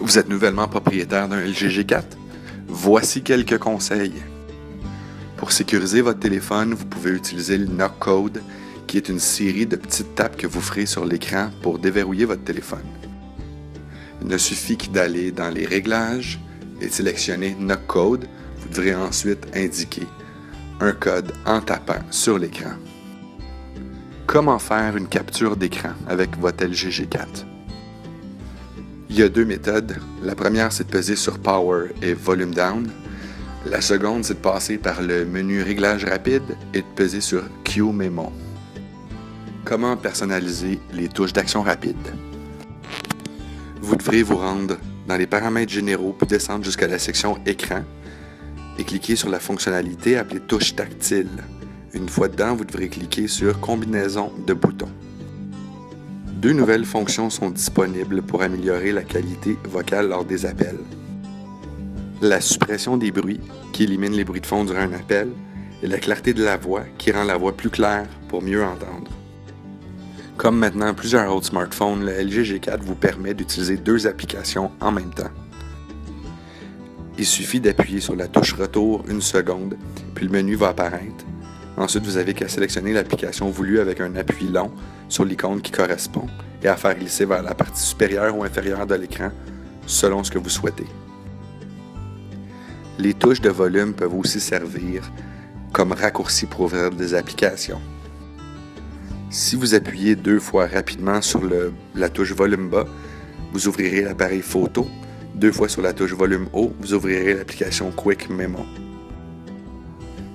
Vous êtes nouvellement propriétaire d'un LG G4? Voici quelques conseils. Pour sécuriser votre téléphone, vous pouvez utiliser le Knock Code, qui est une série de petites tapes que vous ferez sur l'écran pour déverrouiller votre téléphone. Il ne suffit que d'aller dans les réglages et de sélectionner Knock Code. Vous devrez ensuite indiquer un code en tapant sur l'écran. Comment faire une capture d'écran avec votre LG G4? Il y a deux méthodes. La première, c'est de peser sur Power et Volume Down. La seconde, c'est de passer par le menu Réglage rapide et de peser sur Q Memo. Comment personnaliser les touches d'action rapide? Vous devrez vous rendre dans les paramètres généraux puis descendre jusqu'à la section Écran et cliquer sur la fonctionnalité appelée Touche tactile. Une fois dedans, vous devrez cliquer sur Combinaison de boutons. Deux nouvelles fonctions sont disponibles pour améliorer la qualité vocale lors des appels. La suppression des bruits, qui élimine les bruits de fond durant un appel, et la clarté de la voix, qui rend la voix plus claire pour mieux entendre. Comme maintenant plusieurs autres smartphones, le LG G4 vous permet d'utiliser deux applications en même temps. Il suffit d'appuyer sur la touche Retour une seconde, puis le menu va apparaître. Ensuite, vous avez qu'à sélectionner l'application voulue avec un appui long sur l'icône qui correspond et à faire glisser vers la partie supérieure ou inférieure de l'écran selon ce que vous souhaitez. Les touches de volume peuvent aussi servir comme raccourci pour ouvrir des applications. Si vous appuyez deux fois rapidement sur la touche volume bas, vous ouvrirez l'appareil photo. Deux fois sur la touche volume haut, vous ouvrirez l'application Quick Memo.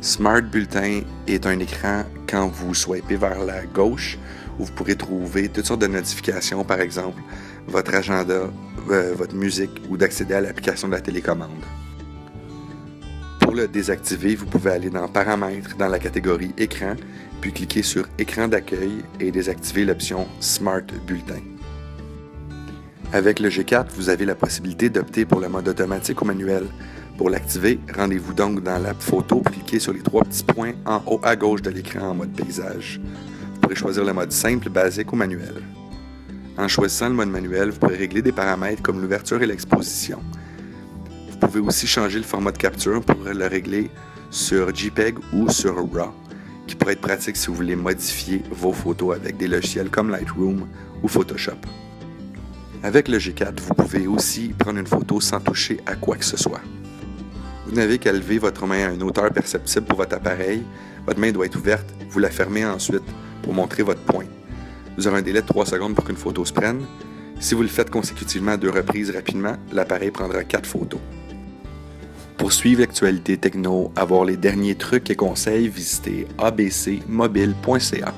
Smart Bulletin est un écran quand vous swipez vers la gauche où vous pourrez trouver toutes sortes de notifications, par exemple votre agenda, votre musique ou d'accéder à l'application de la télécommande. Pour le désactiver, vous pouvez aller dans Paramètres dans la catégorie Écran, puis cliquer sur Écran d'accueil et désactiver l'option Smart Bulletin. Avec le G4, vous avez la possibilité d'opter pour le mode automatique ou manuel. Pour l'activer, rendez-vous donc dans l'app Photo, cliquez sur les trois petits points en haut à gauche de l'écran en mode paysage. Vous pourrez choisir le mode simple, basique ou manuel. En choisissant le mode manuel, vous pourrez régler des paramètres comme l'ouverture et l'exposition. Vous pouvez aussi changer le format de capture pour le régler sur JPEG ou sur RAW, qui pourrait être pratique si vous voulez modifier vos photos avec des logiciels comme Lightroom ou Photoshop. Avec le G4, vous pouvez aussi prendre une photo sans toucher à quoi que ce soit. Vous n'avez qu'à lever votre main à une hauteur perceptible pour votre appareil. Votre main doit être ouverte. Vous la fermez ensuite pour montrer votre poing. Vous aurez un délai de 3 secondes pour qu'une photo se prenne. Si vous le faites consécutivement à 2 reprises rapidement, l'appareil prendra 4 photos. Pour suivre l'actualité techno, avoir les derniers trucs et conseils, visitez abcmobile.ca.